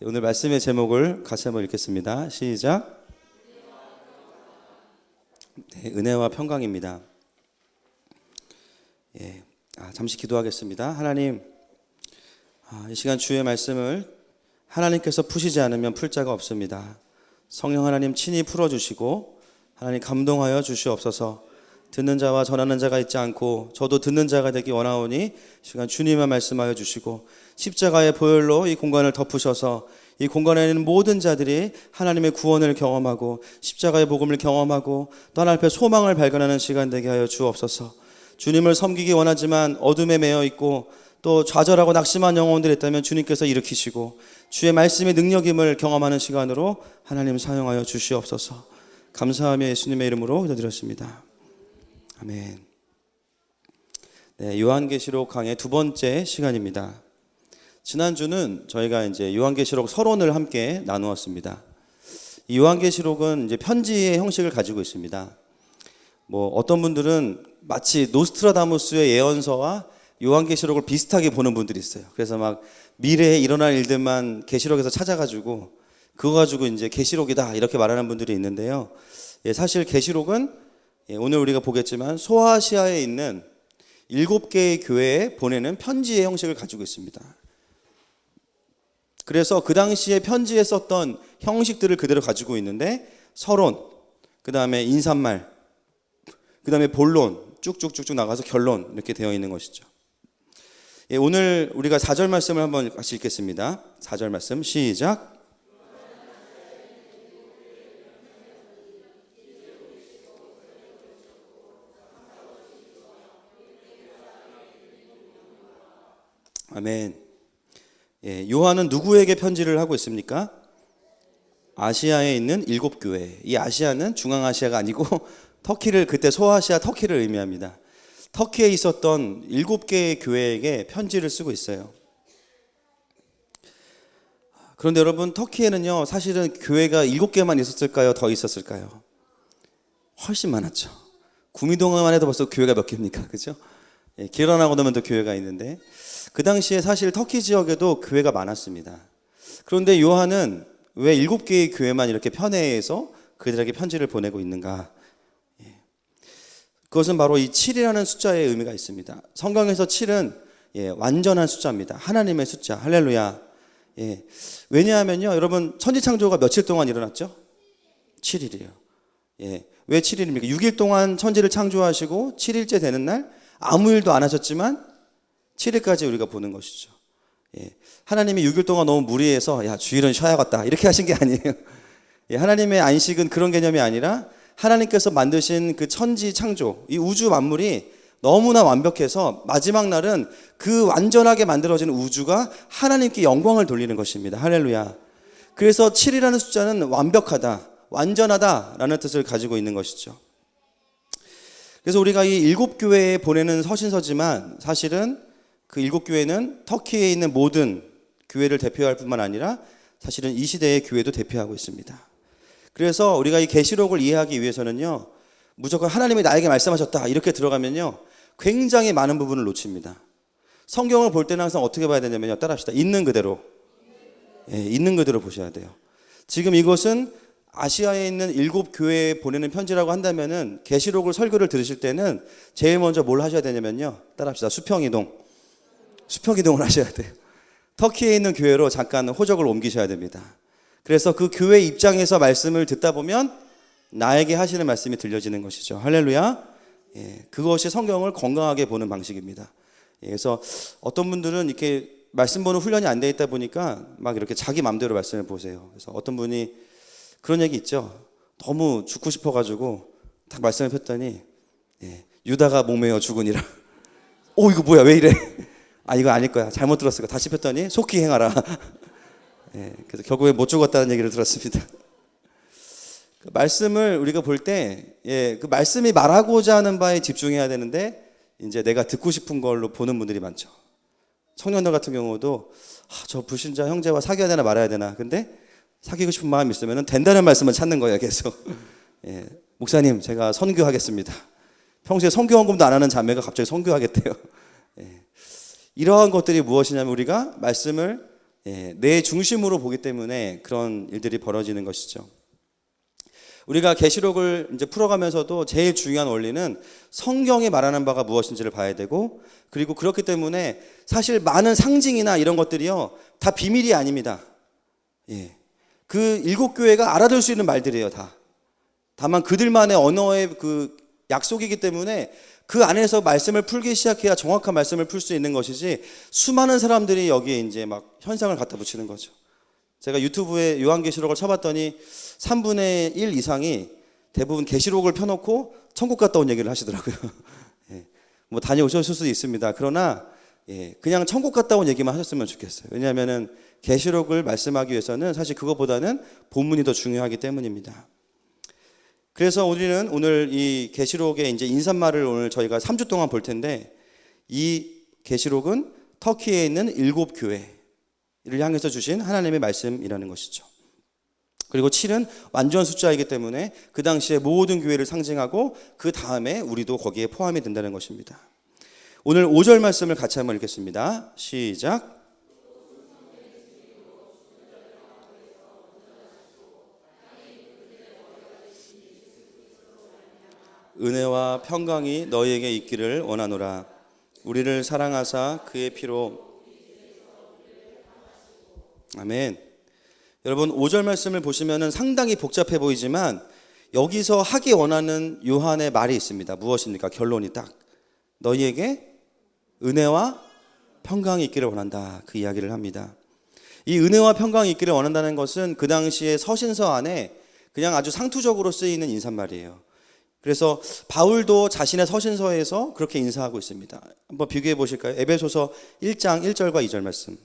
오늘 말씀의 제목을 같이 한번 읽겠습니다. 시작. 네, 은혜와 평강입니다. 잠시 기도하겠습니다. 하나님, 이 시간 주의 말씀을 하나님께서 푸시지 않으면 풀 자가 없습니다. 성령 하나님 친히 풀어주시고 하나님 감동하여 주시옵소서. 듣는 자와 전하는 자가 있지 않고 저도 듣는 자가 되기 원하오니 시간 주님만 말씀하여 주시고 십자가의 보혈로 이 공간을 덮으셔서 이 공간에 있는 모든 자들이 하나님의 구원을 경험하고 십자가의 복음을 경험하고 또 하나님 앞에 소망을 발견하는 시간 되게 하여 주옵소서. 주님을 섬기기 원하지만 어둠에 매여 있고 또 좌절하고 낙심한 영혼들이 있다면 주님께서 일으키시고 주의 말씀의 능력임을 경험하는 시간으로 하나님 사용하여 주시옵소서. 감사하며 예수님의 이름으로 기도드렸습니다. 아멘. 네, 요한계시록 강의 두 번째 시간입니다. 지난주는 저희가 이제 요한계시록 서론을 함께 나누었습니다. 이 요한계시록은 이제 편지의 형식을 가지고 있습니다. 어떤 분들은 마치 노스트라다무스의 예언서와 요한계시록을 비슷하게 보는 분들이 있어요. 그래서 막 미래에 일어날 일들만 계시록에서 찾아가지고 그거 가지고 이제 계시록이다 이렇게 말하는 분들이 있는데요. 사실 계시록은 오늘 우리가 보겠지만 소아시아에 있는 7개의 교회에 보내는 편지의 형식을 가지고 있습니다. 그래서 그 당시에 편지에 썼던 형식들을 그대로 가지고 있는데 서론, 그 다음에 인사말, 그 다음에 본론 쭉쭉쭉쭉 나가서 결론 이렇게 되어 있는 것이죠. 오늘 우리가 4절 말씀을 한번 같이 읽겠습니다. 4절 말씀 시작. 아멘. 요한은 누구에게 편지를 하고 있습니까? 아시아에 있는 7교회. 이 아시아는 중앙아시아가 아니고 터키를, 그때 소아시아 터키를 의미합니다. 터키에 있었던 7개의 교회에게 편지를 쓰고 있어요. 그런데 여러분, 터키에는요 사실은 교회가 7개만 있었을까요? 더 있었을까요? 훨씬 많았죠. 구미동만 해도 벌써 교회가 몇 개입니까? 그죠? 길어나고 나면 또 교회가 있는데 그 당시에 사실 터키 지역에도 교회가 많았습니다. 그런데 요한은 왜 7개의 교회만 이렇게 편애해서 그들에게 편지를 보내고 있는가? 그것은 바로 이 7이라는 숫자의 의미가 있습니다. 성경에서 7은 완전한 숫자입니다. 하나님의 숫자. 할렐루야. 왜냐하면요, 여러분, 천지창조가 며칠 동안 일어났죠? 7일이에요. 왜 7일입니까? 6일 동안 천지를 창조하시고 7일째 되는 날 아무 일도 안 하셨지만 7일까지 우리가 보는 것이죠. 하나님이 6일 동안 너무 무리해서 야 주일은 쉬어야겠다 이렇게 하신 게 아니에요. 하나님의 안식은 그런 개념이 아니라 하나님께서 만드신 그 천지 창조, 이 우주 만물이 너무나 완벽해서 마지막 날은 그 완전하게 만들어진 우주가 하나님께 영광을 돌리는 것입니다. 할렐루야. 그래서 7이라는 숫자는 완벽하다, 완전하다라는 뜻을 가지고 있는 것이죠. 그래서 우리가 이 7교회에 보내는 서신서지만 사실은 그 7교회는 터키에 있는 모든 교회를 대표할 뿐만 아니라 사실은 이 시대의 교회도 대표하고 있습니다. 그래서 우리가 이 계시록을 이해하기 위해서는요, 무조건 하나님이 나에게 말씀하셨다 이렇게 들어가면요 굉장히 많은 부분을 놓칩니다. 성경을 볼 때는 항상 어떻게 봐야 되냐면요, 따라합시다. 있는 그대로. 있는 그대로 보셔야 돼요. 지금 이것은 아시아에 있는 7교회에 보내는 편지라고 한다면은 계시록을 설교를 들으실 때는 제일 먼저 뭘 하셔야 되냐면요, 따라합시다. 수평이동을 하셔야 돼요. 터키에 있는 교회로 잠깐 호적을 옮기셔야 됩니다. 그래서 그 교회 입장에서 말씀을 듣다 보면 나에게 하시는 말씀이 들려지는 것이죠. 할렐루야. 그것이 성경을 건강하게 보는 방식입니다. 그래서 어떤 분들은 이렇게 말씀 보는 훈련이 안 돼 있다 보니까 막 이렇게 자기 마음대로 말씀을 보세요. 그래서 어떤 분이 그런 얘기 있죠. 너무 죽고 싶어가지고 딱 말씀을 폈더니 유다가 목매어 죽으니라. 이거 뭐야, 왜 이래? 이거 아닐 거야, 잘못 들었을 거야. 다시 폈더니 속히 행하라. 그래서 결국에 못 죽었다는 얘기를 들었습니다. 그 말씀을 우리가 볼 때 그 말씀이 말하고자 하는 바에 집중해야 되는데 이제 내가 듣고 싶은 걸로 보는 분들이 많죠. 청년들 같은 경우도 저 불신자 형제와 사귀어야 되나 말아야 되나, 근데 사귀고 싶은 마음이 있으면 된다는 말씀을 찾는 거예요, 계속. 목사님, 제가 선교하겠습니다. 평소에 선교 헌금도 안 하는 자매가 갑자기 선교하겠대요. 이러한 것들이 무엇이냐면 우리가 말씀을 내 중심으로 보기 때문에 그런 일들이 벌어지는 것이죠. 우리가 계시록을 이제 풀어가면서도 제일 중요한 원리는 성경이 말하는 바가 무엇인지를 봐야 되고, 그리고 그렇기 때문에 사실 많은 상징이나 이런 것들이요 다 비밀이 아닙니다. 그 7교회가 알아들 수 있는 말들이에요 다. 다만 그들만의 언어의 그 약속이기 때문에 그 안에서 말씀을 풀기 시작해야 정확한 말씀을 풀 수 있는 것이지, 수많은 사람들이 여기에 이제 막 현상을 갖다 붙이는 거죠. 제가 유튜브에 요한계시록을 쳐봤더니 3분의 1 이상이 대부분 계시록을 펴놓고 천국 갔다 온 얘기를 하시더라고요. 뭐 다녀오셨을 수도 있습니다. 그러나 그냥 천국 갔다 온 얘기만 하셨으면 좋겠어요. 왜냐하면은 계시록을 말씀하기 위해서는 사실 그것보다는 본문이 더 중요하기 때문입니다. 그래서 우리는 오늘 이 계시록의 이제 인사말을 오늘 저희가 3주 동안 볼 텐데, 이 계시록은 터키에 있는 7교회를 향해서 주신 하나님의 말씀이라는 것이죠. 그리고 7은 완전 숫자이기 때문에 그 당시에 모든 교회를 상징하고 그 다음에 우리도 거기에 포함이 된다는 것입니다. 오늘 5절 말씀을 같이 한번 읽겠습니다. 시작. 은혜와 평강이 너희에게 있기를 원하노라. 우리를 사랑하사 그의 피로. 아멘. 여러분 5절 말씀을 보시면 상당히 복잡해 보이지만 여기서 하기 원하는 요한의 말이 있습니다. 무엇입니까? 결론이 딱 너희에게 은혜와 평강이 있기를 원한다, 그 이야기를 합니다. 이 은혜와 평강이 있기를 원한다는 것은 그 당시에 서신서 안에 그냥 아주 상투적으로 쓰이는 인사말이에요. 그래서 바울도 자신의 서신서에서 그렇게 인사하고 있습니다. 한번 비교해 보실까요? 에베소서 1장 1절과 2절 말씀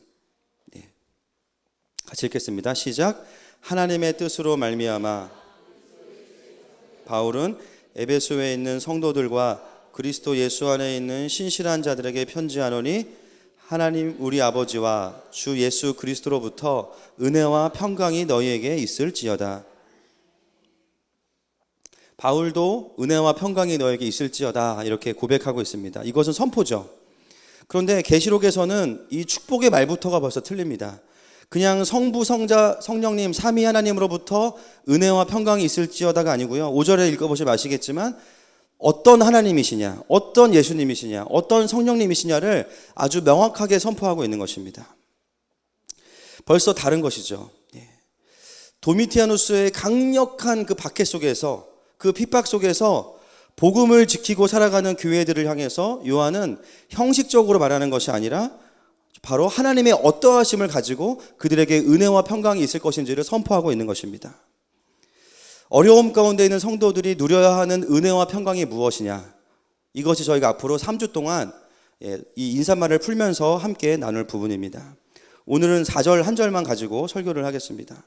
같이 읽겠습니다. 시작. 하나님의 뜻으로 말미암아 바울은 에베소에 있는 성도들과 그리스도 예수 안에 있는 신실한 자들에게 편지하노니 하나님 우리 아버지와 주 예수 그리스도로부터 은혜와 평강이 너희에게 있을지어다. 바울도 은혜와 평강이 너에게 있을지어다 이렇게 고백하고 있습니다. 이것은 선포죠. 그런데 계시록에서는 이 축복의 말부터가 벌써 틀립니다. 그냥 성부, 성자, 성령님 삼위 하나님으로부터 은혜와 평강이 있을지어다가 아니고요. 5절에 읽어보시면 아시겠지만 어떤 하나님이시냐, 어떤 예수님이시냐, 어떤 성령님이시냐를 아주 명확하게 선포하고 있는 것입니다. 벌써 다른 것이죠. 도미티아누스의 강력한 그 박해 속에서, 그 핍박 속에서 복음을 지키고 살아가는 교회들을 향해서 요한은 형식적으로 말하는 것이 아니라 바로 하나님의 어떠하심을 가지고 그들에게 은혜와 평강이 있을 것인지를 선포하고 있는 것입니다. 어려움 가운데 있는 성도들이 누려야 하는 은혜와 평강이 무엇이냐, 이것이 저희가 앞으로 3주 동안 이 인사말을 풀면서 함께 나눌 부분입니다. 오늘은 4절 한 절만 가지고 설교를 하겠습니다.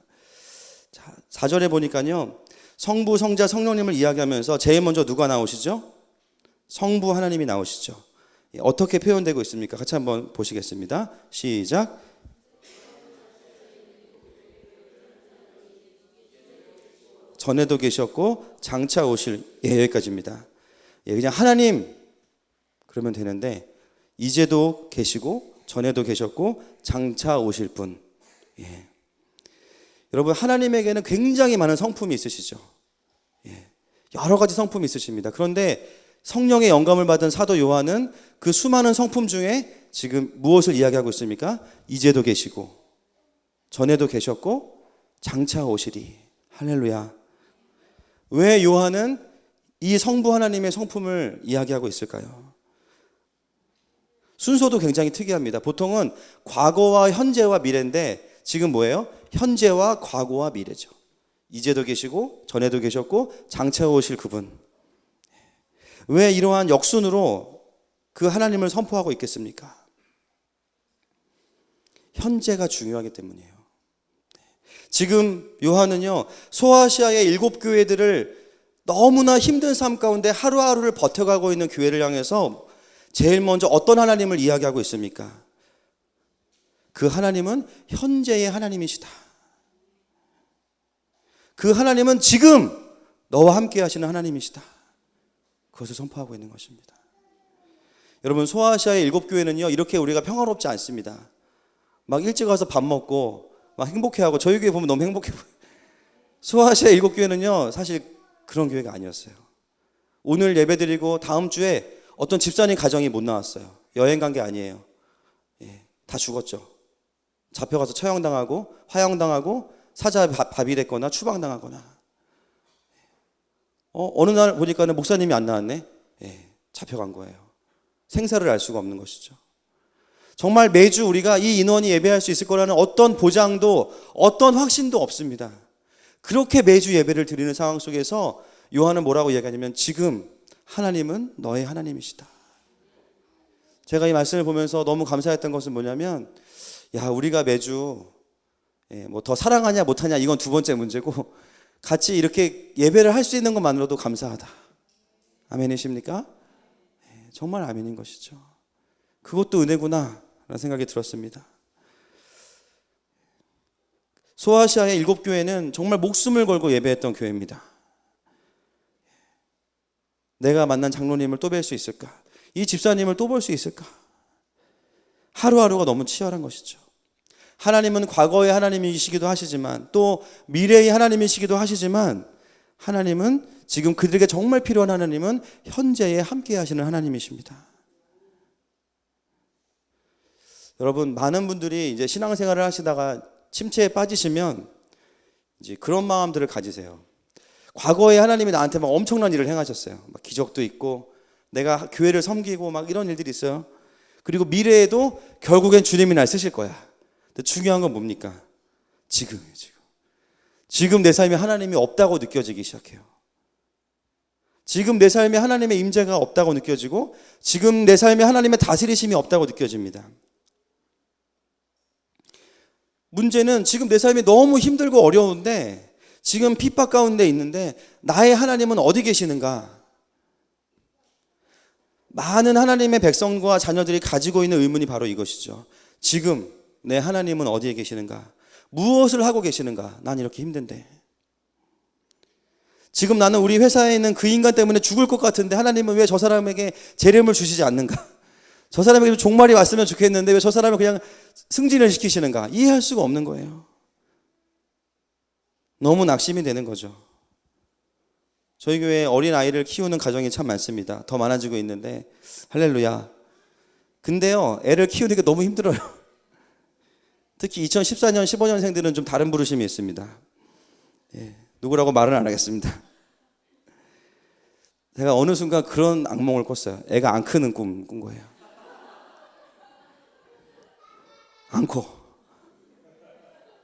자, 4절에 보니까요, 성부, 성자, 성령님을 이야기하면서 제일 먼저 누가 나오시죠? 성부 하나님이 나오시죠. 어떻게 표현되고 있습니까? 같이 한번 보시겠습니다. 시작. 전에도 계셨고 장차 오실, 여기까지입니다. 그냥 하나님 그러면 되는데 이제도 계시고 전에도 계셨고 장차 오실 분. 여러분 하나님에게는 굉장히 많은 성품이 있으시죠. 여러 가지 성품이 있으십니다. 그런데 성령의 영감을 받은 사도 요한은 그 수많은 성품 중에 지금 무엇을 이야기하고 있습니까? 이제도 계시고 전에도 계셨고 장차 오시리. 할렐루야. 왜 요한은 이 성부 하나님의 성품을 이야기하고 있을까요? 순서도 굉장히 특이합니다. 보통은 과거와 현재와 미래인데 지금 뭐예요? 현재와 과거와 미래죠. 이제도 계시고 전에도 계셨고 장차 오실 그분. 왜 이러한 역순으로 그 하나님을 선포하고 있겠습니까? 현재가 중요하기 때문이에요. 지금 요한은요, 소아시아의 7교회들을 너무나 힘든 삶 가운데 하루하루를 버텨가고 있는 교회를 향해서 제일 먼저 어떤 하나님을 이야기하고 있습니까? 그 하나님은 현재의 하나님이시다. 그 하나님은 지금 너와 함께 하시는 하나님이시다. 그것을 선포하고 있는 것입니다. 여러분 소아시아의 7교회는요 이렇게 우리가 평화롭지 않습니다. 막 일찍 와서 밥 먹고 막 행복해하고, 저희 교회 보면 너무 행복해 보여요. 소아시아 7교회는요 사실 그런 교회가 아니었어요. 오늘 예배드리고 다음 주에 어떤 집사님 가정이 못 나왔어요. 여행 간 게 아니에요. 다 죽었죠. 잡혀가서 처형당하고 화형당하고 사자 밥이 됐거나 추방당하거나. 어느 날 보니까는 목사님이 안 나왔네. 잡혀간 거예요. 생사를 알 수가 없는 것이죠. 정말 매주 우리가 이 인원이 예배할 수 있을 거라는 어떤 보장도 어떤 확신도 없습니다. 그렇게 매주 예배를 드리는 상황 속에서 요한은 뭐라고 이야기하냐면 지금 하나님은 너의 하나님이시다. 제가 이 말씀을 보면서 너무 감사했던 것은 뭐냐면, 야, 우리가 매주 뭐 더 사랑하냐 못하냐 이건 두 번째 문제고, 같이 이렇게 예배를 할 수 있는 것만으로도 감사하다. 아멘이십니까? 정말 아멘인 것이죠. 그것도 은혜구나 라는 생각이 들었습니다. 소아시아의 7교회는 정말 목숨을 걸고 예배했던 교회입니다. 내가 만난 장로님을 또 뵐 수 있을까? 이 집사님을 또 볼 수 있을까? 하루하루가 너무 치열한 것이죠. 하나님은 과거의 하나님이시기도 하시지만 또 미래의 하나님이시기도 하시지만, 하나님은 지금 그들에게 정말 필요한 하나님은 현재에 함께 하시는 하나님이십니다. 여러분, 많은 분들이 이제 신앙생활을 하시다가 침체에 빠지시면 이제 그런 마음들을 가지세요. 과거에 하나님이 나한테 막 엄청난 일을 행하셨어요. 막 기적도 있고 내가 교회를 섬기고 막 이런 일들이 있어요. 그리고 미래에도 결국엔 주님이 날 쓰실 거야. 근데 중요한 건 뭡니까? 지금이에요. 지금 내 삶에 하나님이 없다고 느껴지기 시작해요. 지금 내 삶에 하나님의 임재가 없다고 느껴지고, 지금 내 삶에 하나님의 다스리심이 없다고 느껴집니다. 문제는 지금 내 삶이 너무 힘들고 어려운데, 지금 핍박 가운데 있는데 나의 하나님은 어디 계시는가? 많은 하나님의 백성과 자녀들이 가지고 있는 의문이 바로 이것이죠. 지금 내 하나님은 어디에 계시는가? 무엇을 하고 계시는가? 난 이렇게 힘든데. 지금 나는 우리 회사에 있는 그 인간 때문에 죽을 것 같은데 하나님은 왜 저 사람에게 재림을 주시지 않는가? 저 사람에게 종말이 왔으면 좋겠는데 왜 저 사람을 그냥 승진을 시키시는가? 이해할 수가 없는 거예요. 너무 낙심이 되는 거죠. 저희 교회에 어린아이를 키우는 가정이 참 많습니다. 더 많아지고 있는데 할렐루야. 근데요, 애를 키우는 게 너무 힘들어요. 특히 2014년 15년생들은 좀 다른 부르심이 있습니다. 누구라고 말은 안 하겠습니다. 제가 어느 순간 그런 악몽을 꿨어요. 애가 안 크는 꿈 꾼 거예요. 안 커.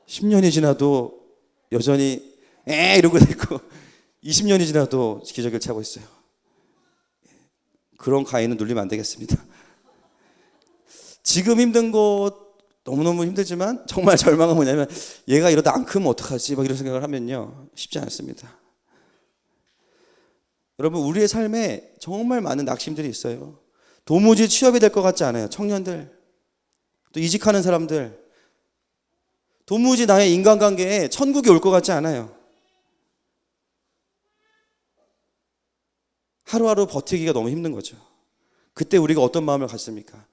10년이 지나도 여전히 이러고 있고 20년이 지나도 기저귀를 차고 있어요. 그런 가인은 눌리면 안 되겠습니다. 지금 힘든 것 너무너무 힘들지만 정말 절망은 뭐냐면, 얘가 이러다 안 크면 어떡하지? 막 이런 생각을 하면요, 쉽지 않습니다. 여러분, 우리의 삶에 정말 많은 낙심들이 있어요. 도무지 취업이 될 것 같지 않아요. 청년들, 또 이직하는 사람들, 도무지 나의 인간관계에 천국이 올 것 같지 않아요. 하루하루 버티기가 너무 힘든 거죠. 그때 우리가 어떤 마음을 갖습니까?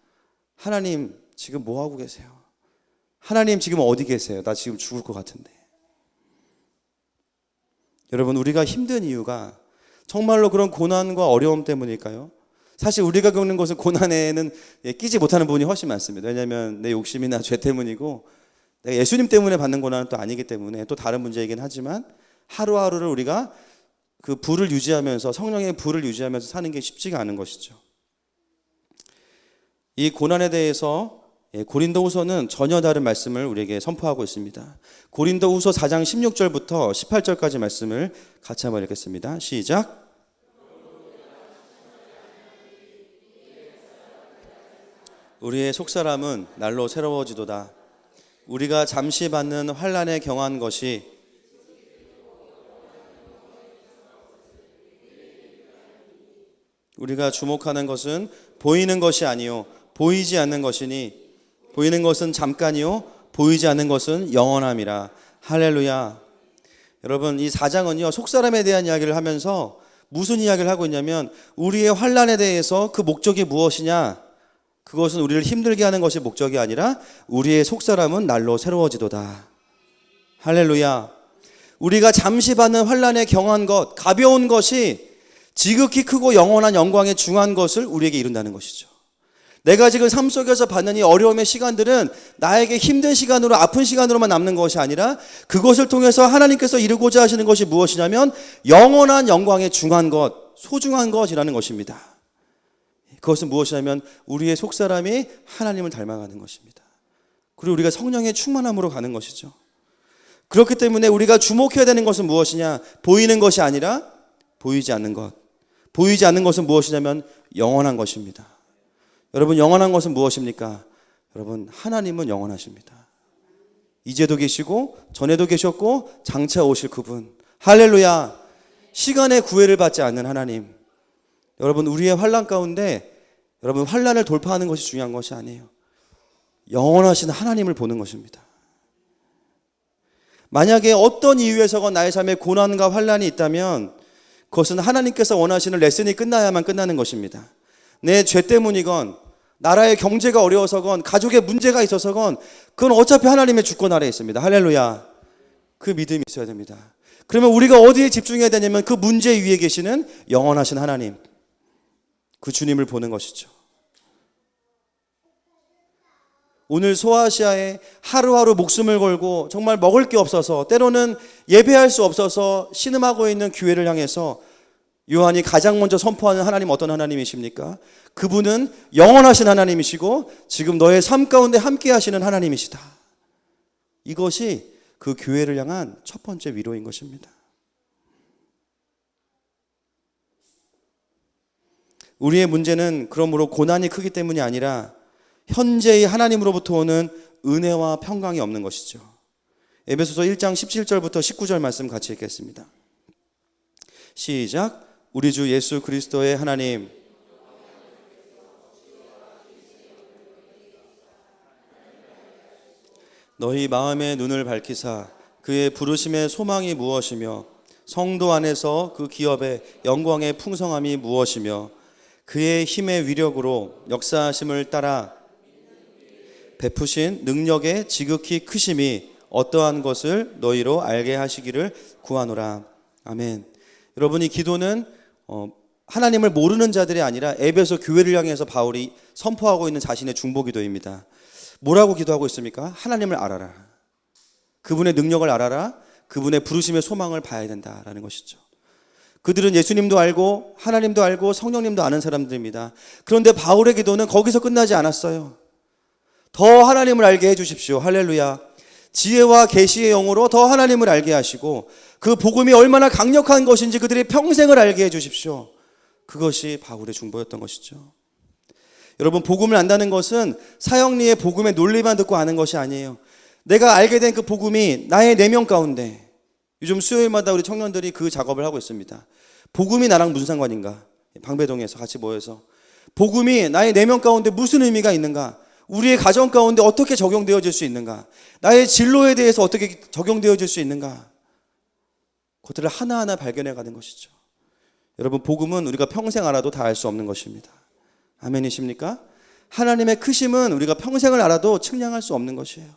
하나님 지금 뭐 하고 계세요? 하나님 지금 어디 계세요? 나 지금 죽을 것 같은데. 여러분, 우리가 힘든 이유가 정말로 그런 고난과 어려움 때문일까요? 사실 우리가 겪는 것은 고난에는 끼지 못하는 부분이 훨씬 많습니다. 왜냐하면 내 욕심이나 죄 때문이고, 내가 예수님 때문에 받는 고난은 또 아니기 때문에 또 다른 문제이긴 하지만, 하루하루를 우리가 그 불을 유지하면서, 성령의 불을 유지하면서 사는 게 쉽지가 않은 것이죠. 이 고난에 대해서 고린도후서는 전혀 다른 말씀을 우리에게 선포하고 있습니다. 고린도후서 4장 16절부터 18절까지 말씀을 같이 한번 읽겠습니다. 시작. 우리의 속사람은 날로 새로워지도다. 우리가 잠시 받는 환난에 경한 것이 우리가 주목하는 것은 보이는 것이 아니요 보이지 않는 것이니, 보이는 것은 잠깐이요 보이지 않는 것은 영원함이라. 할렐루야. 여러분, 이 4장은요 속사람에 대한 이야기를 하면서 무슨 이야기를 하고 있냐면, 우리의 환난에 대해서 그 목적이 무엇이냐, 그것은 우리를 힘들게 하는 것이 목적이 아니라 우리의 속사람은 날로 새로워지도다. 할렐루야. 우리가 잠시 받는 환난에 경한 것, 가벼운 것이 지극히 크고 영원한 영광에 중한 것을 우리에게 이룬다는 것이죠. 내가 지금 삶 속에서 받는 이 어려움의 시간들은 나에게 힘든 시간으로, 아픈 시간으로만 남는 것이 아니라 그것을 통해서 하나님께서 이루고자 하시는 것이 무엇이냐면 영원한 영광에 중한 것, 소중한 것이라는 것입니다. 그것은 무엇이냐면 우리의 속사람이 하나님을 닮아가는 것입니다. 그리고 우리가 성령의 충만함으로 가는 것이죠. 그렇기 때문에 우리가 주목해야 되는 것은 무엇이냐? 보이는 것이 아니라 보이지 않는 것. 보이지 않는 것은 무엇이냐면 영원한 것입니다. 여러분, 영원한 것은 무엇입니까? 여러분, 하나님은 영원하십니다. 이제도 계시고 전에도 계셨고 장차 오실 그분. 할렐루야. 시간의 구애를 받지 않는 하나님. 여러분, 우리의 환난 가운데 여러분, 환난을 돌파하는 것이 중요한 것이 아니에요. 영원하신 하나님을 보는 것입니다. 만약에 어떤 이유에서건 나의 삶에 고난과 환난이 있다면 그것은 하나님께서 원하시는 레슨이 끝나야만 끝나는 것입니다. 내 죄 때문이건 나라의 경제가 어려워서건 가족의 문제가 있어서건 그건 어차피 하나님의 주권 아래에 있습니다. 할렐루야. 그 믿음이 있어야 됩니다. 그러면 우리가 어디에 집중해야 되냐면 그 문제 위에 계시는 영원하신 하나님, 그 주님을 보는 것이죠. 오늘 소아시아에 하루하루 목숨을 걸고 정말 먹을 게 없어서 때로는 예배할 수 없어서 신음하고 있는 교회를 향해서 요한이 가장 먼저 선포하는 하나님 어떤 하나님이십니까? 그분은 영원하신 하나님이시고 지금 너의 삶 가운데 함께 하시는 하나님이시다. 이것이 그 교회를 향한 첫 번째 위로인 것입니다. 우리의 문제는 그러므로 고난이 크기 때문이 아니라 현재의 하나님으로부터 오는 은혜와 평강이 없는 것이죠. 에베소서 1장 17절부터 19절 말씀 같이 읽겠습니다. 시작. 우리 주 예수 그리스도의 하나님, 너희 마음의 눈을 밝히사 그의 부르심의 소망이 무엇이며 성도 안에서 그 기업의 영광의 풍성함이 무엇이며 그의 힘의 위력으로 역사하심을 따라 베푸신 능력의 지극히 크심이 어떠한 것을 너희로 알게 하시기를 구하노라. 아멘. 여러분, 이 기도는 하나님을 모르는 자들이 아니라 에베소 교회를 향해서 바울이 선포하고 있는 자신의 중보기도입니다. 뭐라고 기도하고 있습니까? 하나님을 알아라. 그분의 능력을 알아라. 그분의 부르심의 소망을 봐야 된다라는 것이죠. 그들은 예수님도 알고 하나님도 알고 성령님도 아는 사람들입니다. 그런데 바울의 기도는 거기서 끝나지 않았어요. 더 하나님을 알게 해주십시오. 할렐루야. 지혜와 계시의 영으로 더 하나님을 알게 하시고 그 복음이 얼마나 강력한 것인지 그들의 평생을 알게 해주십시오. 그것이 바울의 중보였던 것이죠. 여러분, 복음을 안다는 것은 사형리의 복음의 논리만 듣고 아는 것이 아니에요. 내가 알게 된 그 복음이 나의 내면 가운데, 요즘 수요일마다 우리 청년들이 그 작업을 하고 있습니다. 복음이 나랑 무슨 상관인가? 방배동에서 같이 모여서 복음이 나의 내면 가운데 무슨 의미가 있는가? 우리의 가정 가운데 어떻게 적용되어질 수 있는가? 나의 진로에 대해서 어떻게 적용되어질 수 있는가? 그것들을 하나하나 발견해가는 것이죠. 여러분, 복음은 우리가 평생 알아도 다 알 수 없는 것입니다. 아멘이십니까? 하나님의 크심은 우리가 평생을 알아도 측량할 수 없는 것이에요.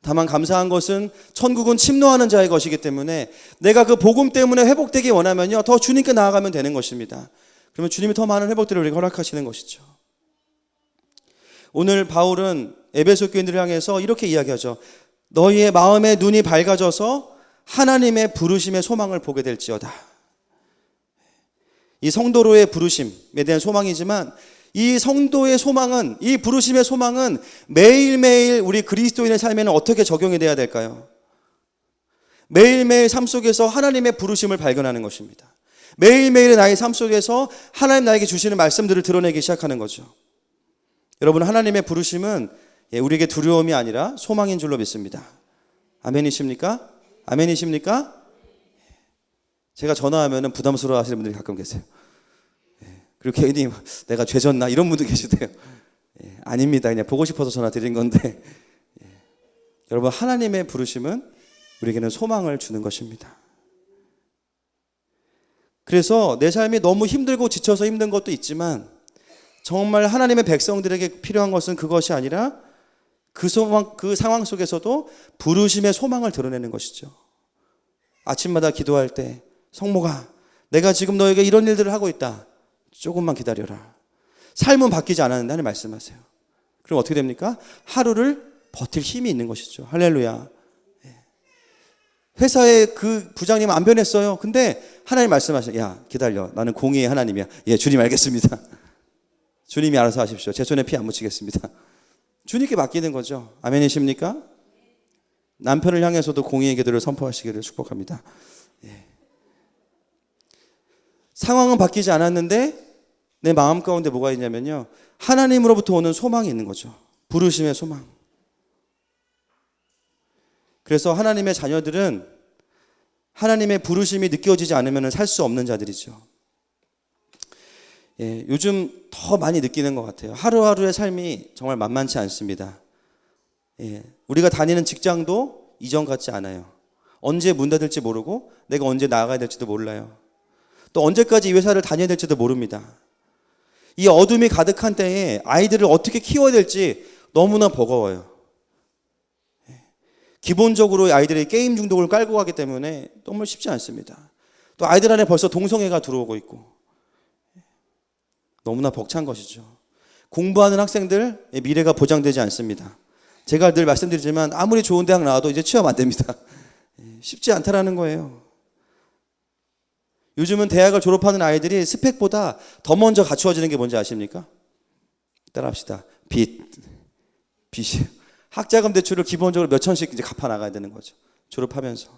다만 감사한 것은 천국은 침노하는 자의 것이기 때문에 내가 그 복음 때문에 회복되기 원하면요, 더 주님께 나아가면 되는 것입니다. 그러면 주님이 더 많은 회복들을 우리에게 허락하시는 것이죠. 오늘 바울은 에베소 교인들을 향해서 이렇게 이야기하죠. 너희의 마음의 눈이 밝아져서 하나님의 부르심의 소망을 보게 될지어다. 이 성도로의 부르심에 대한 소망이지만 이 성도의 소망은, 이 부르심의 소망은 매일매일 우리 그리스도인의 삶에는 어떻게 적용이 돼야 될까요? 매일매일 삶 속에서 하나님의 부르심을 발견하는 것입니다. 매일매일의 나의 삶 속에서 하나님 나에게 주시는 말씀들을 드러내기 시작하는 거죠. 여러분, 하나님의 부르심은 우리에게 두려움이 아니라 소망인 줄로 믿습니다. 아멘이십니까? 아멘이십니까? 제가 전화하면 부담스러워 하시는 분들이 가끔 계세요. 그리고 괜히 내가 죄졌나 이런 분도 계시대요. 아닙니다. 그냥 보고 싶어서 전화 드린 건데 여러분, 하나님의 부르심은 우리에게는 소망을 주는 것입니다. 그래서 내 삶이 너무 힘들고 지쳐서 힘든 것도 있지만 정말 하나님의 백성들에게 필요한 것은 그것이 아니라 그 상황 속에서도 부르심의 소망을 드러내는 것이죠. 아침마다 기도할 때 성모가 내가 지금 너에게 이런 일들을 하고 있다. 조금만 기다려라. 삶은 바뀌지 않았는데 하나님 말씀하세요. 그럼 어떻게 됩니까? 하루를 버틸 힘이 있는 것이죠. 할렐루야. 회사에 그 부장님 안 변했어요. 근데 하나님 말씀하셔요. 야, 기다려. 나는 공의의 하나님이야. 예, 주님 알겠습니다. 주님이 알아서 하십시오. 제 손에 피 안 묻히겠습니다. 주님께 맡기는 거죠. 아멘이십니까? 남편을 향해서도 공의의 기도를 선포하시기를 축복합니다. 예. 상황은 바뀌지 않았는데 내 마음 가운데 뭐가 있냐면요, 하나님으로부터 오는 소망이 있는 거죠. 부르심의 소망. 그래서 하나님의 자녀들은 하나님의 부르심이 느껴지지 않으면 살 수 없는 자들이죠. 예, 요즘 더 많이 느끼는 것 같아요. 하루하루의 삶이 정말 만만치 않습니다. 예, 우리가 다니는 직장도 이전 같지 않아요. 언제 문 닫을지 모르고 내가 언제 나가야 될지도 몰라요. 또 언제까지 이 회사를 다녀야 될지도 모릅니다. 이 어둠이 가득한 때에 아이들을 어떻게 키워야 될지 너무나 버거워요. 기본적으로 아이들이 게임 중독을 깔고 가기 때문에 너무 쉽지 않습니다. 또 아이들 안에 벌써 동성애가 들어오고 있고 너무나 벅찬 것이죠. 공부하는 학생들 미래가 보장되지 않습니다. 제가 늘 말씀드리지만 아무리 좋은 대학 나와도 이제 취업 안 됩니다. 쉽지 않다라는 거예요. 요즘은 대학을 졸업하는 아이들이 스펙보다 더 먼저 갖추어지는 게 뭔지 아십니까? 따라합시다. 빚이에요. 학자금 대출을 기본적으로 몇 천씩 이제 갚아 나가야 되는 거죠. 졸업하면서.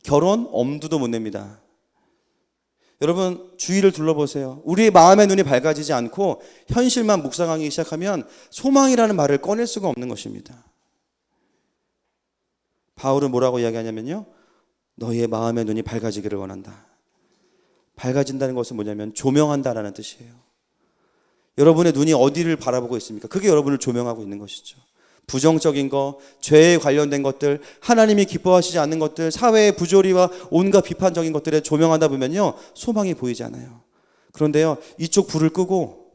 결혼 엄두도 못 냅니다. 여러분 주위를 둘러보세요. 우리의 마음의 눈이 밝아지지 않고 현실만 묵상하기 시작하면 소망이라는 말을 꺼낼 수가 없는 것입니다. 바울은 뭐라고 이야기하냐면요, 너희의 마음의 눈이 밝아지기를 원한다. 밝아진다는 것은 뭐냐면 조명한다라는 뜻이에요. 여러분의 눈이 어디를 바라보고 있습니까? 그게 여러분을 조명하고 있는 것이죠. 부정적인 것, 죄에 관련된 것들, 하나님이 기뻐하시지 않는 것들, 사회의 부조리와 온갖 비판적인 것들에 조명하다 보면요, 소망이 보이지 않아요. 그런데요, 이쪽 불을 끄고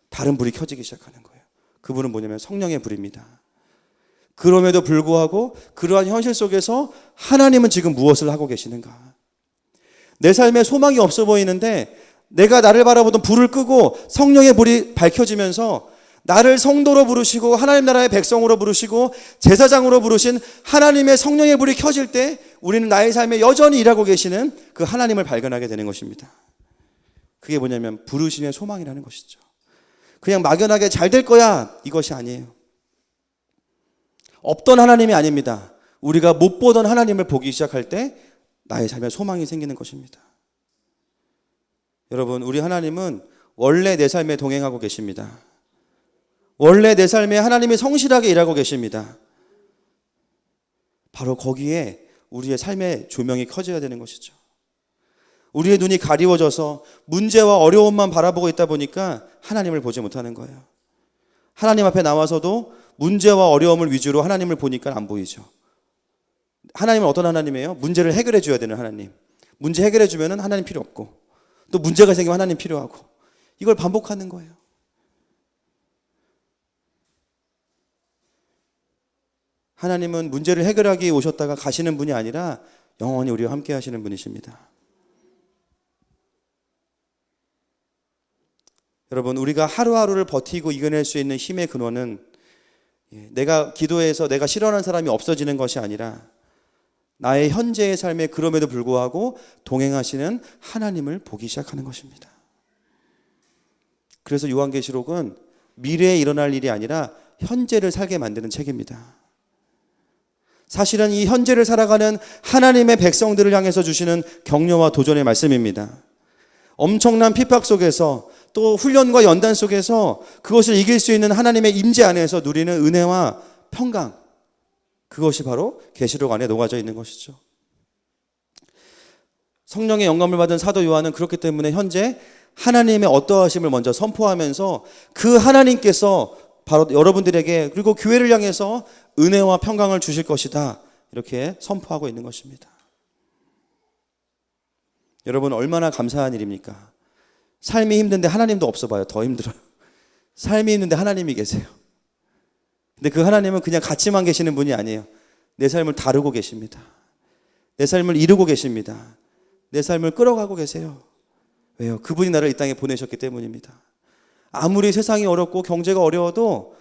다른 불이 켜지기 시작하는 거예요. 그 불은 뭐냐면 성령의 불입니다. 그럼에도 불구하고 그러한 현실 속에서 하나님은 지금 무엇을 하고 계시는가? 내 삶에 소망이 없어 보이는데 내가 나를 바라보던 불을 끄고 성령의 불이 밝혀지면서 나를 성도로 부르시고 하나님 나라의 백성으로 부르시고 제사장으로 부르신 하나님의 성령의 불이 켜질 때 우리는 나의 삶에 여전히 일하고 계시는 그 하나님을 발견하게 되는 것입니다. 그게 뭐냐면 부르심의 소망이라는 것이죠. 그냥 막연하게 잘 될 거야 이것이 아니에요. 없던 하나님이 아닙니다. 우리가 못 보던 하나님을 보기 시작할 때 나의 삶에 소망이 생기는 것입니다. 여러분, 우리 하나님은 원래 내 삶에 동행하고 계십니다. 원래 내 삶에 하나님이 성실하게 일하고 계십니다. 바로 거기에 우리의 삶의 조명이 켜져야 되는 것이죠. 우리의 눈이 가리워져서 문제와 어려움만 바라보고 있다 보니까 하나님을 보지 못하는 거예요. 하나님 앞에 나와서도 문제와 어려움을 위주로 하나님을 보니까 안 보이죠. 하나님은 어떤 하나님이에요? 문제를 해결해 줘야 되는 하나님. 문제 해결해 주면은 하나님 필요 없고 또 문제가 생기면 하나님 필요하고 이걸 반복하는 거예요. 하나님은 문제를 해결하기 위해 오셨다가 가시는 분이 아니라 영원히 우리와 함께 하시는 분이십니다. 여러분, 우리가 하루하루를 버티고 이겨낼 수 있는 힘의 근원은 내가 기도해서 내가 싫어하는 사람이 없어지는 것이 아니라 나의 현재의 삶에 그럼에도 불구하고 동행하시는 하나님을 보기 시작하는 것입니다. 그래서 요한계시록은 미래에 일어날 일이 아니라 현재를 살게 만드는 책입니다. 사실은 이 현재를 살아가는 하나님의 백성들을 향해서 주시는 격려와 도전의 말씀입니다. 엄청난 핍박 속에서 또 훈련과 연단 속에서 그것을 이길 수 있는 하나님의 임재 안에서 누리는 은혜와 평강, 그것이 바로 계시록 안에 녹아져 있는 것이죠. 성령의 영감을 받은 사도 요한은 그렇기 때문에 현재 하나님의 어떠하심을 먼저 선포하면서 그 하나님께서 바로 여러분들에게 그리고 교회를 향해서 은혜와 평강을 주실 것이다 이렇게 선포하고 있는 것입니다. 여러분, 얼마나 감사한 일입니까? 삶이 힘든데 하나님도 없어 봐요. 더 힘들어요. 삶이 힘든데 하나님이 계세요. 근데 그 하나님은 그냥 같이만 계시는 분이 아니에요. 내 삶을 다루고 계십니다. 내 삶을 이루고 계십니다. 내 삶을 끌어가고 계세요. 왜요? 그분이 나를 이 땅에 보내셨기 때문입니다. 아무리 세상이 어렵고 경제가 어려워도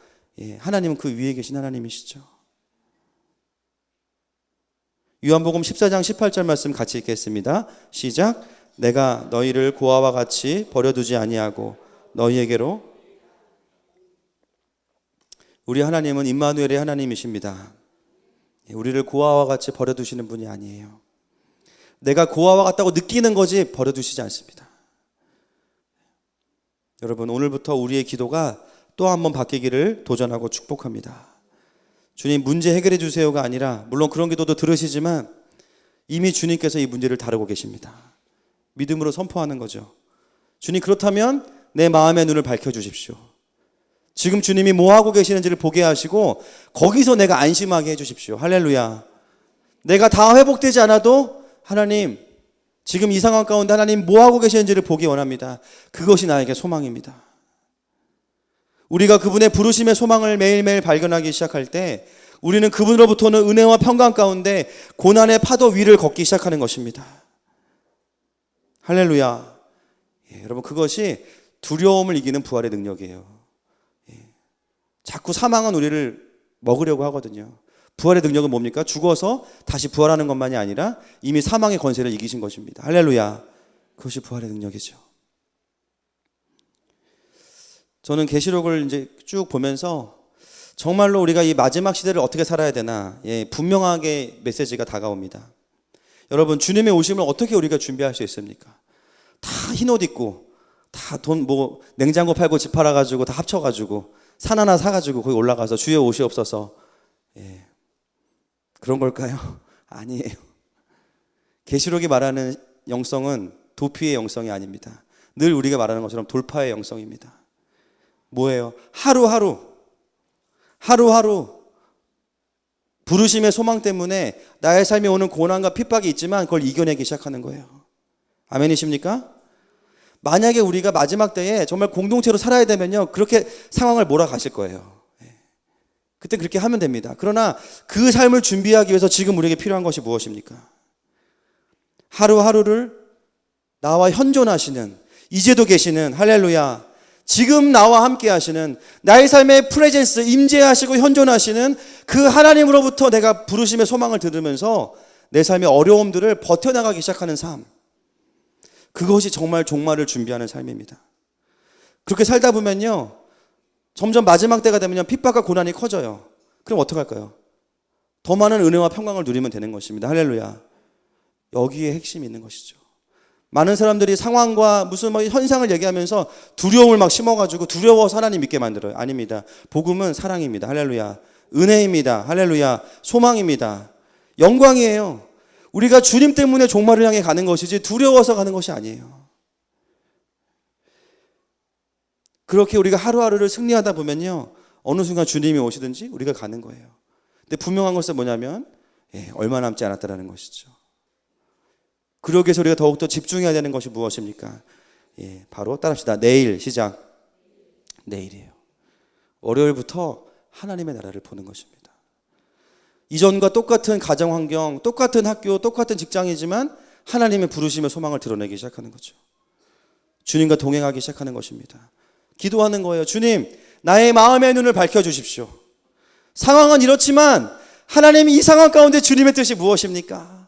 하나님은 그 위에 계신 하나님이시죠. 요한복음 14장 18절 말씀 같이 읽겠습니다. 시작. 내가 너희를 고아와 같이 버려두지 아니하고 너희에게로. 우리 하나님은 임마누엘의 하나님이십니다. 우리를 고아와 같이 버려두시는 분이 아니에요. 내가 고아와 같다고 느끼는 거지 버려두시지 않습니다. 여러분, 오늘부터 우리의 기도가 또 한 번 바뀌기를 도전하고 축복합니다. 주님, 문제 해결해 주세요가 아니라, 물론 그런 기도도 들으시지만 이미 주님께서 이 문제를 다루고 계십니다. 믿음으로 선포하는 거죠. 주님, 그렇다면 내 마음의 눈을 밝혀주십시오. 지금 주님이 뭐 하고 계시는지를 보게 하시고 거기서 내가 안심하게 해주십시오. 할렐루야. 내가 다 회복되지 않아도 하나님, 지금 이 상황 가운데 하나님 뭐 하고 계시는지를 보기 원합니다. 그것이 나에게 소망입니다. 우리가 그분의 부르심의 소망을 매일매일 발견하기 시작할 때 우리는 그분으로부터는 은혜와 평강 가운데 고난의 파도 위를 걷기 시작하는 것입니다. 할렐루야. 여러분, 그것이 두려움을 이기는 부활의 능력이에요. 자꾸 사망은 우리를 먹으려고 하거든요. 부활의 능력은 뭡니까? 죽어서 다시 부활하는 것만이 아니라 이미 사망의 권세를 이기신 것입니다. 할렐루야. 그것이 부활의 능력이죠. 저는 계시록을 이제 쭉 보면서 정말로 우리가 이 마지막 시대를 어떻게 살아야 되나, 분명하게 메시지가 다가옵니다. 여러분, 주님의 오심을 어떻게 우리가 준비할 수 있습니까? 다 흰옷 입고, 다 돈 냉장고 팔고 집 팔아가지고 다 합쳐가지고 산 하나 사가지고 거기 올라가서 주여 오시옵소서. 그런 걸까요? 아니에요. 계시록이 말하는 영성은 도피의 영성이 아닙니다. 늘 우리가 말하는 것처럼 돌파의 영성입니다. 뭐예요? 하루하루 부르심의 소망 때문에 나의 삶에 오는 고난과 핍박이 있지만 그걸 이겨내기 시작하는 거예요. 아멘이십니까? 만약에 우리가 마지막 때에 정말 공동체로 살아야 되면요, 그렇게 상황을 몰아가실 거예요. 그때 그렇게 하면 됩니다. 그러나 그 삶을 준비하기 위해서 지금 우리에게 필요한 것이 무엇입니까? 하루하루를 나와 현존하시는, 이제도 계시는, 할렐루야, 지금 나와 함께 하시는, 나의 삶의 프레젠스, 임재하시고 현존하시는 그 하나님으로부터 내가 부르심의 소망을 들으면서 내 삶의 어려움들을 버텨나가기 시작하는 삶, 그것이 정말 종말을 준비하는 삶입니다. 그렇게 살다 보면요, 점점 마지막 때가 되면 핍박과 고난이 커져요. 그럼 어떡할까요? 더 많은 은혜와 평강을 누리면 되는 것입니다. 할렐루야. 여기에 핵심이 있는 것이죠. 많은 사람들이 상황과 무슨 현상을 얘기하면서 두려움을 막 심어가지고 두려워서 하나님 믿게 만들어요. 아닙니다. 복음은 사랑입니다. 할렐루야. 은혜입니다. 할렐루야. 소망입니다. 영광이에요. 우리가 주님 때문에 종말을 향해 가는 것이지 두려워서 가는 것이 아니에요. 그렇게 우리가 하루하루를 승리하다 보면요, 어느 순간 주님이 오시든지 우리가 가는 거예요. 근데 분명한 것은 뭐냐면 얼마 남지 않았다라는 것이죠. 그러기 위해서 우리가 더욱더 집중해야 되는 것이 무엇입니까? 바로 따라합시다. 내일 시작. 내일이에요. 월요일부터 하나님의 나라를 보는 것입니다. 이전과 똑같은 가정 환경, 똑같은 학교, 똑같은 직장이지만 하나님의 부르심의 소망을 드러내기 시작하는 거죠. 주님과 동행하기 시작하는 것입니다. 기도하는 거예요. 주님, 나의 마음의 눈을 밝혀주십시오. 상황은 이렇지만 하나님이 이 상황 가운데 주님의 뜻이 무엇입니까?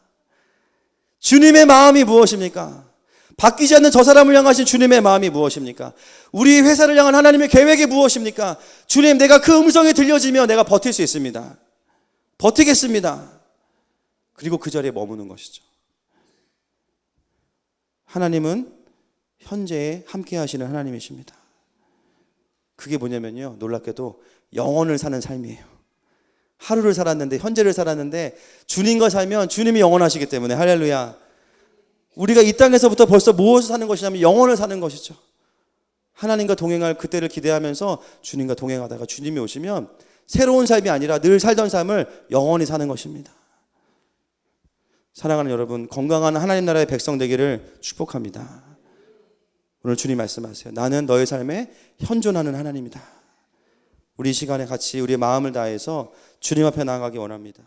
주님의 마음이 무엇입니까? 바뀌지 않는 저 사람을 향하신 주님의 마음이 무엇입니까? 우리 회사를 향한 하나님의 계획이 무엇입니까? 주님, 내가 그 음성이 들려지면 내가 버틸 수 있습니다. 버티겠습니다. 그리고 그 자리에 머무는 것이죠. 하나님은 현재에 함께 하시는 하나님이십니다. 그게 뭐냐면요, 놀랍게도 영원을 사는 삶이에요. 하루를 살았는데, 현재를 살았는데 주님과 살면 주님이 영원하시기 때문에, 할렐루야. 우리가 이 땅에서부터 벌써 무엇을 사는 것이냐면 영원을 사는 것이죠. 하나님과 동행할 그때를 기대하면서 주님과 동행하다가 주님이 오시면 새로운 삶이 아니라 늘 살던 삶을 영원히 사는 것입니다. 사랑하는 여러분, 건강한 하나님 나라의 백성 되기를 축복합니다. 오늘 주님 말씀하세요. 나는 너의 삶에 현존하는 하나님이다. 우리 이 시간에 같이 우리의 마음을 다해서 주님 앞에 나아가기 원합니다.